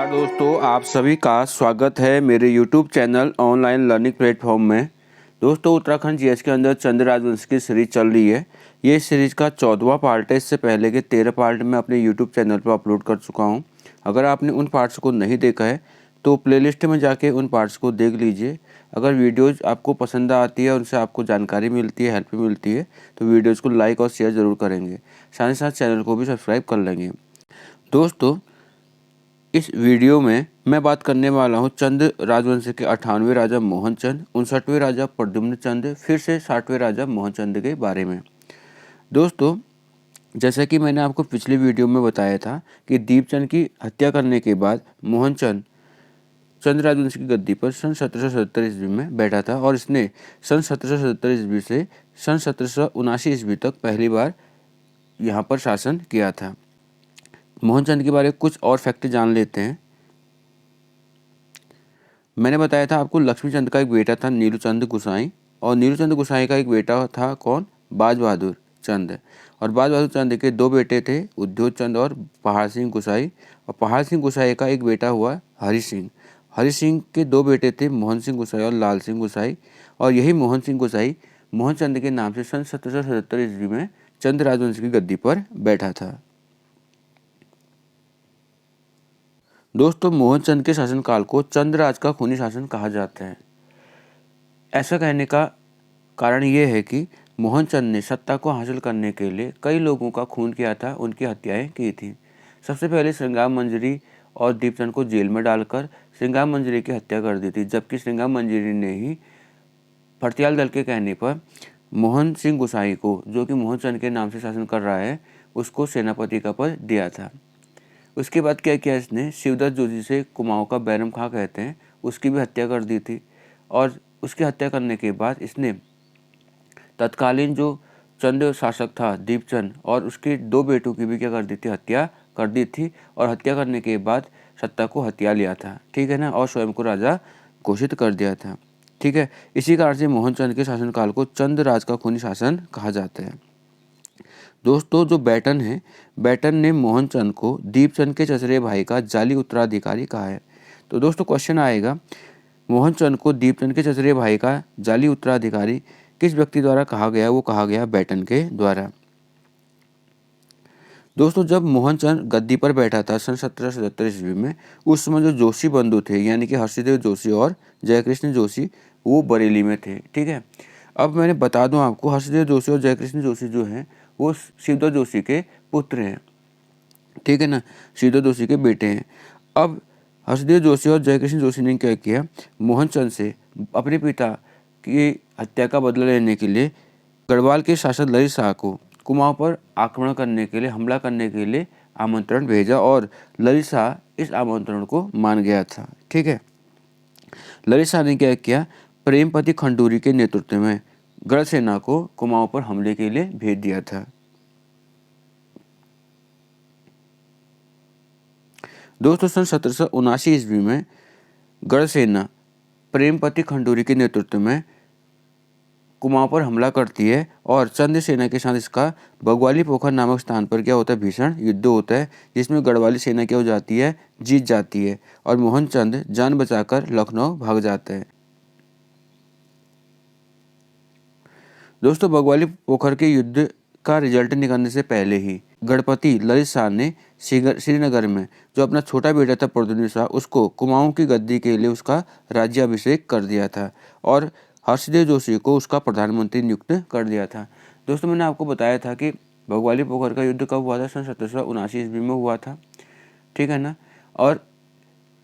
नमस्कार दोस्तों, आप सभी का स्वागत है मेरे YouTube channel online learning platform में। दोस्तों, उत्तराखंड जीएस के अंदर चंद राजवंश की सीरीज चल रही है। ये सीरीज का 14वां पार्ट है। इससे पहले के 13 पार्ट मैं अपने YouTube चैनल पर अपलोड कर चुका हूँ। अगर आपने उन पार्ट्स को नहीं देखा है तो प्लेलिस्ट में जाके उन पार्ट्स को देख लीजिए। अगर वीडियोज़ आपको पसंद आती है, उनसे आपको जानकारी मिलती है, हेल्प मिलती है, तो वीडियोज़ को लाइक और शेयर ज़रूर करेंगे। साथ ही साथ चैनल को भी सब्सक्राइब कर लेंगे। दोस्तों, इस वीडियो में मैं बात करने वाला हूँ चंद राजवंश के 98वें राजा मोहनचंद, 59वें राजा प्रद्युम्न चंद, फिर से 60वें राजा मोहनचंद के बारे में। दोस्तों, जैसा कि मैंने आपको पिछली वीडियो में बताया था कि दीपचंद की हत्या करने के बाद मोहनचंद चंद राजवंश की गद्दी पर सन 1770 ईस्वी में बैठा था और इसने सन 1770 ईस्वी से सन 1779 ईस्वी तक पहली बार यहाँ पर शासन किया था। मोहनचंद के बारे में कुछ और फैक्ट जान लेते हैं। मैंने बताया था आपको लक्ष्मीचंद का एक बेटा था नीलूचंद गुसाई, और नीलूचंद गुसाई का एक बेटा था कौन? बाज बहादुर चंद। और बाज बहादुर चंद के दो बेटे थे, उद्योग चंद और पहाड़ सिंह गुसाई। और पहाड़ सिंह गुसाई का एक बेटा हुआ हरि सिंह। हरि सिंह के दो बेटे थे, मोहन सिंह गुसाई और लाल सिंह गुसाई। और यही मोहन सिंह गुसाई मोहनचंद के नाम से सन 1777 ईस्वी में चंद राजवंश की गद्दी पर बैठा था। दोस्तों, मोहनचंद के शासनकाल को चंद्रराज का खूनी शासन कहा जाता है। ऐसा कहने का कारण ये है कि मोहनचंद ने सत्ता को हासिल करने के लिए कई लोगों का खून किया था, उनकी हत्याएं की थी। सबसे पहले श्रृंगार मंजरी और दीपचंद को जेल में डालकर श्रृंगार मंजरी की हत्या कर दी थी, जबकि श्रृंगार मंजरी ने ही भरतियाल दल के कहने पर मोहन सिंह गुसाई को, जो कि मोहनचंद के नाम से शासन कर रहा है, उसको सेनापति का पद दिया था। उसके बाद क्या किया इसने? शिवदत्त जोशी से कुमाऊं का बैरम खां कहते हैं, उसकी भी हत्या कर दी थी। और उसकी हत्या करने के बाद इसने तत्कालीन जो चंद शासक था दीपचंद और उसके दो बेटों की भी क्या कर दी थी? हत्या कर दी थी। और हत्या करने के बाद सत्ता को हत्या लिया था, ठीक है ना, और स्वयं को राजा घोषित कर दिया था, ठीक है। इसी कारण से मोहनचंद के शासनकाल को चंद राज का खूनी शासन कहा जाता है। दोस्तों, जो बैटन है, बैटन ने मोहनचंद को दीपचंद के चचेरे भाई का जाली उत्तराधिकारी कहा है। तो दोस्तों, क्वेश्चन आएगा, मोहनचंद को दीपचंद के चचेरे भाई का जाली उत्तराधिकारी किस व्यक्ति द्वारा कहा गया? वो कहा गया बैटन के द्वारा। दोस्तों, जब मोहनचंद गद्दी पर बैठा था सन 1777 ईस्वी में, उस समय जो जोशी बंधु थे, यानी कि हर्षदेव जोशी और जयकृष्ण जोशी, वो बरेली में थे, ठीक है। अब मैंने बता दूं आपको, हर्षदेव जोशी और जयकृष्ण जोशी जो हैं वो शिवदत्त जोशी के पुत्र हैं, ठीक है ना, शिवदत्त जोशी के बेटे हैं। अब हर्षदेव जोशी और जयकृष्ण जोशी ने क्या किया? मोहनचंद से अपने पिता की हत्या का बदला लेने के लिए गढ़वाल के शासक ललित शाह को कुमाऊं पर आक्रमण करने के लिए, हमला करने के लिए आमंत्रण भेजा, और ललित शाह इस आमंत्रण को मान गया था, ठीक है। ललित शाह ने क्या किया? प्रेमपति खंडूरी के नेतृत्व में गढ़ सेना को कुमाऊं पर हमले के लिए भेज दिया था। दोस्तों, सन 1779 ईस्वी में गढ़ सेना प्रेमपति खंडूरी के नेतृत्व में कुमाऊं पर हमला करती है और चंद सेना के साथ इसका बगवाली पोखर नामक स्थान पर क्या होता है? भीषण युद्ध होता है, जिसमें गढ़वाली सेना क्या हो जाती है? जीत जाती है, और मोहनचंद जान बचाकर लखनऊ भाग जाता है। दोस्तों, बगवाली पोखर के युद्ध का रिजल्ट निकलने से पहले ही गणपति ललित शाह ने श्रीनगर में जो अपना छोटा बेटा था प्रद्युम्न शाह, उसको कुमाऊं की गद्दी के लिए उसका राज्याभिषेक कर दिया था, और हर्षदेव जोशी को उसका प्रधानमंत्री नियुक्त कर दिया था। दोस्तों, मैंने आपको बताया था कि बगवाली पोखर का युद्ध कब हुआ था? सन 1779 ईस्वी में हुआ था, ठीक है ना। और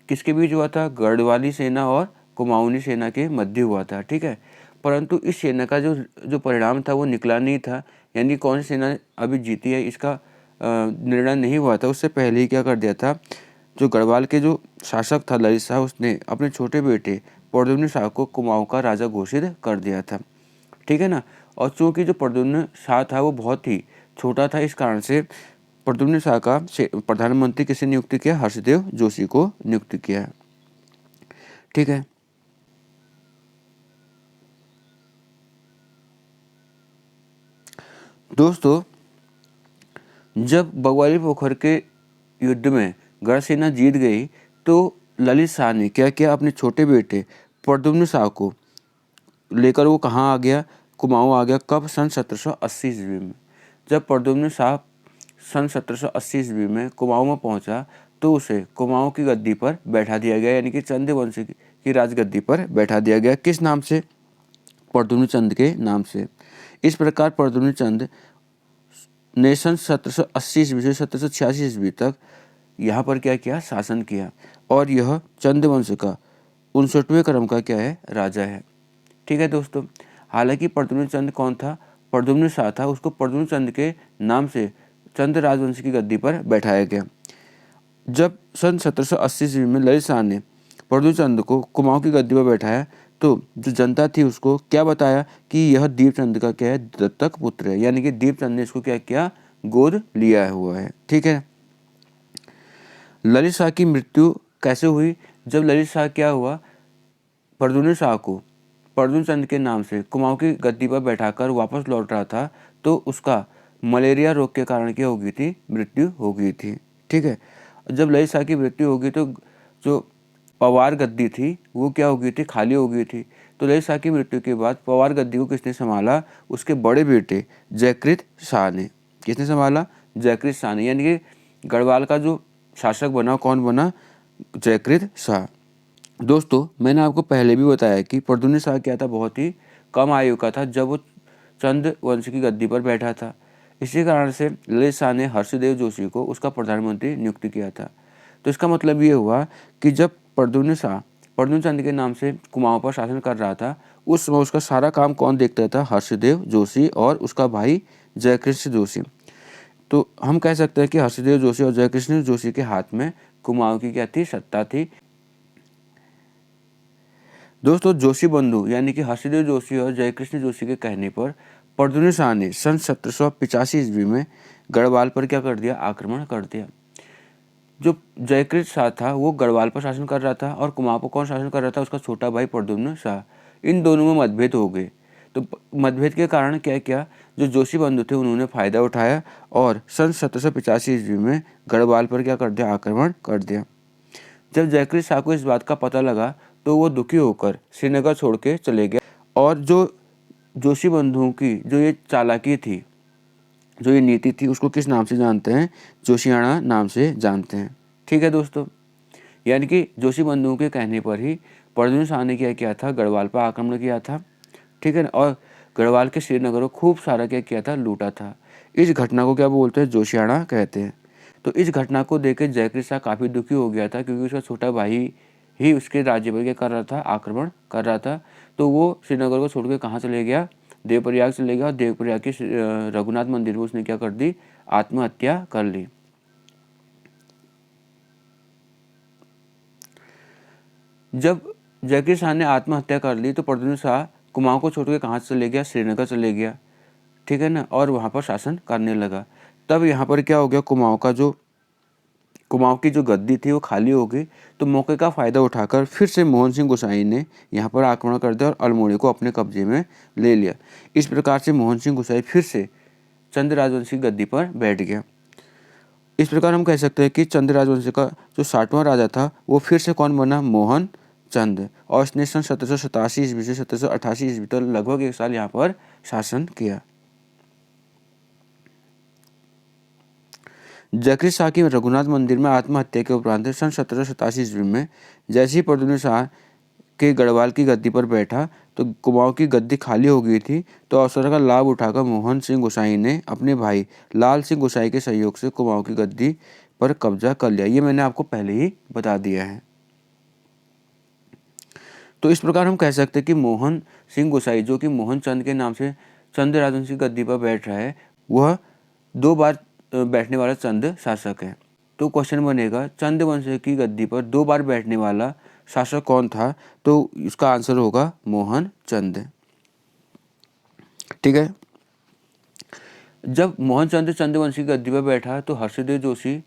किसके बीच हुआ था? गढ़वाली सेना और कुमाऊनी सेना के मध्य हुआ था, ठीक है। परंतु इस सेना का जो परिणाम था वो निकला नहीं था, यानी कौन सी सेना अभी जीती है इसका निर्णय नहीं हुआ था। उससे पहले ही क्या कर दिया था? जो गढ़वाल के जो शासक था ललित शाह, उसने अपने छोटे बेटे प्रद्युम्न शाह को कुमाऊं का राजा घोषित कर दिया था, ठीक है ना। और चूंकि जो प्रद्युम्न शाह था वो बहुत ही छोटा था, इस कारण से प्रद्युम्न शाह का प्रधानमंत्री किसे नियुक्त किया? हर्षदेव जोशी को नियुक्त किया, ठीक है। दोस्तों, जब बगवाली पोखर के युद्ध में गढ़ सेना जीत गई तो ललित शाह ने क्या किया, अपने छोटे बेटे प्रद्युम्न शाह को लेकर वो कहाँ आ गया, कुमाऊँ आ गया। कब? सन 1780 ईस्वी में। जब प्रद्युम्न शाह सन 1780 ईस्वी में कुमाऊँ में पहुंचा तो उसे कुमाऊँ की गद्दी पर बैठा दिया गया, यानी कि चंद वंश की राजगद्दी पर बैठा दिया गया। किस नाम से? प्रद्युम्न चंद के नाम से। इस प्रकार प्रद्युम्न चंद ने सन 1780 ईस्वी से 1786 ईस्वी तक यहाँ पर क्या किया, शासन किया। और यह चंद वंश का 59वें क्रम का क्या है, राजा है। ठीक है दोस्तों। हालांकि प्रद्युम्न चंद कौन था? प्रद्युम्न शाह था। उसको प्रद्युम्न चंद के नाम से चंद राजवंश की गद्दी पर बैठाया गया। जब सन 1780 ईस्वी में ललित शाह ने प्रद्युम्न चंद को कुमाऊँ की गद्दी पर बैठाया तो जो जनता थी उसको क्या बताया कि यह दीपचंद का क्या है, दत्तक पुत्र है, यानी कि दीपचंद ने इसको क्या किया, गोद लिया हुआ है। ठीक है। ललित शाह की मृत्यु कैसे हुई? जब ललित शाह क्या हुआ, प्रद्युम्न शाह को प्रद्युम्न चंद के नाम से कुमाऊँ की गद्दी पर बैठाकर वापस लौट रहा था तो उसका मलेरिया रोग के कारण क्या हो गई थी, मृत्यु हो गई थी। ठीक है। जब ललित शाह की मृत्यु हो गई तो जो पवार गद्दी थी वो क्या हो गई थी, खाली हो गई थी। तो ललित शाह की मृत्यु के बाद पवार गद्दी को किसने संभाला? उसके बड़े बेटे जयकृत शाह ने। किसने संभाला? जयकृत शाह ने, यानी कि गढ़वाल का जो शासक बना, कौन बना? जयकृत शाह। दोस्तों मैंने आपको पहले भी बताया कि प्रद्युम्न शाह क्या था, बहुत ही कम आयु का था जब वो चंद वंश की गद्दी पर बैठा था। इसी कारण से ललित शाह ने हर्षदेव जोशी को उसका प्रधानमंत्री नियुक्त किया था। तो इसका मतलब ये हुआ कि जब प्रद्युम्न शाह प्रद्युम्न चंद के नाम से कुमाऊँ पर शासन कर रहा था उस समय उसका सारा काम कौन देखता था? हर्षदेव जोशी और उसका भाई जयकृष्ण जोशी। तो हम कह सकते हैं कि हर्षदेव जोशी और जयकृष्ण जोशी के हाथ में कुमाऊँ की क्या थी, सत्ता थी। दोस्तों जोशी बंधु यानी कि हर्षदेव जोशी और जयकृष्ण जोशी के कहने पर प्रद्युम्न शाह ने सन 1785 ईस्वी में गढ़वाल पर क्या कर दिया, आक्रमण कर दिया। जो जयकृत शाह था वो गढ़वाल पर शासन कर रहा था और कुमाऊँ पर कौन शासन कर रहा था? उसका छोटा भाई प्रद्युम्न शाह। इन दोनों में मतभेद हो गए। तो मतभेद के कारण क्या किया, जो जोशी बंधु थे उन्होंने फायदा उठाया और सन 1785 ईस्वी में गढ़वाल पर क्या कर दिया, आक्रमण कर दिया। जब जयकृत शाह को इस बात का पता लगा तो वो दुखी होकर श्रीनगर छोड़ के चले गए। और जो जोशी बंधुओं की जो ये चालाकी थी, जो ये नीति थी, उसको किस नाम से जानते हैं? जोशियाणा नाम से जानते हैं। ठीक है दोस्तों। यानी कि जोशी बंधुओं के कहने पर ही प्रद्युम्न शाह ने क्या किया था, गढ़वाल पर आक्रमण किया था। ठीक है ना। और गढ़वाल के श्रीनगर को खूब सारा क्या किया था, लूटा था। इस घटना को क्या बोलते हैं? जोशियाणा कहते हैं। तो इस घटना को देख जयकृत शाह काफ़ी दुखी हो गया था क्योंकि उसका छोटा भाई ही उसके राज्य पर क्या कर रहा था, आक्रमण कर रहा था। तो वो श्रीनगर को छोड़ के कहाँ चले गया, देवप्रयाग चले गया। और देवप्रयाग के रघुनाथ मंदिर में उसने क्या कर दी, आत्महत्या कर ली। जब जयकृत शाह ने आत्महत्या कर ली तो प्रद्युम्न शाह कुमाऊँ को छोड़ के कहाँ चले गया, श्रीनगर चले गया। ठीक है ना। और वहाँ पर शासन करने लगा। तब यहाँ पर क्या हो गया, कुमाऊँ की जो गद्दी थी वो खाली हो गई। तो मौके का फ़ायदा उठाकर फिर से मोहन सिंह गोसाई ने यहाँ पर आक्रमण कर दिया और अल्मोड़े को अपने कब्जे में ले लिया। इस प्रकार से मोहन सिंह गोसाई फिर से चंद राजवंश की गद्दी पर बैठ गया। इस प्रकार हम कह सकते हैं कि चंद राजवंश का जो 60वां राजा था वो फिर से कौन बना, मोहन चंद। और इसने सन 1787 ईस्वी से 1788 ईस्वी तक लगभग 1 साल यहाँ पर शासन किया। जयकृत शाह की रघुनाथ मंदिर में आत्महत्या के उपरांत सन 1787 ईस्वी में जैसे ही प्रद्युम्न शाह के गढ़वाल की गद्दी पर बैठा तो कुमाऊँ की गद्दी खाली हो गई थी। तो अवसर का लाभ उठाकर मोहन सिंह गोसाई ने अपने भाई लाल सिंह गोसाई के सहयोग से कुमाऊँ की गद्दी पर कब्जा कर लिया। ये मैंने आपको पहले ही बता दिया है। तो इस प्रकार हम कह सकते हैं कि मोहन सिंह गोसाई जो कि मोहन चंद के नाम से चंद राजवंश की गद्दी पर बैठ रहा है, वह 2 बार बैठने वाला चंद शासक है। तो क्वेश्चन बनेगा चंद वंश की गद्दी पर 2 बार बैठने वाला शासक कौन था? तो इसका आंसर होगा मोहन चंद। ठीक है। जब मोहन चंद चंद्रवंश की गद्दी पर बैठा तो हर्षदेव जोशी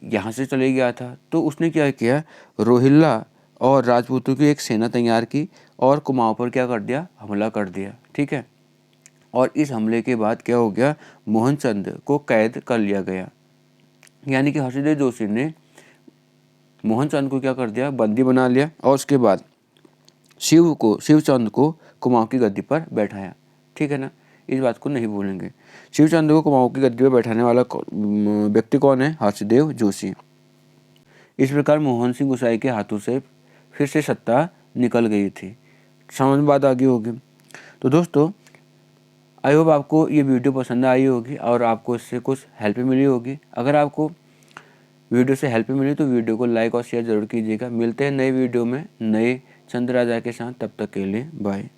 यहाँ से चले गया था। तो उसने क्या किया, रोहिल्ला और राजपूतों की एक सेना तैयार की और कुमाऊँ पर क्या कर दिया, हमला कर दिया। ठीक है। और इस हमले के बाद क्या हो गया, मोहन चंद को कैद कर लिया गया। यानी कि हर्षदेव जोशी ने मोहनचंद को क्या कर दिया, बंदी बना लिया और उसके बाद शिवचंद को कुमाऊं की गद्दी पर बैठाया। ठीक है ना, इस बात को नहीं भूलेंगे। शिवचंद को कुमाऊं की गद्दी पर बैठाने वाला व्यक्ति कौन है, हर्षदेव जोशी। इस प्रकार मोहन सिंह गोसाई के हाथों से फिर से सत्ता निकल गई थी। समझ में बात आ गई होगी। तो दोस्तों आई होप आपको ये वीडियो पसंद आई होगी और आपको इससे कुछ हेल्प मिली होगी। अगर आपको वीडियो से हेल्प मिली तो वीडियो को लाइक और शेयर जरूर कीजिएगा। मिलते हैं नए वीडियो में नए चंद राजा के साथ, तब तक के लिए बाय।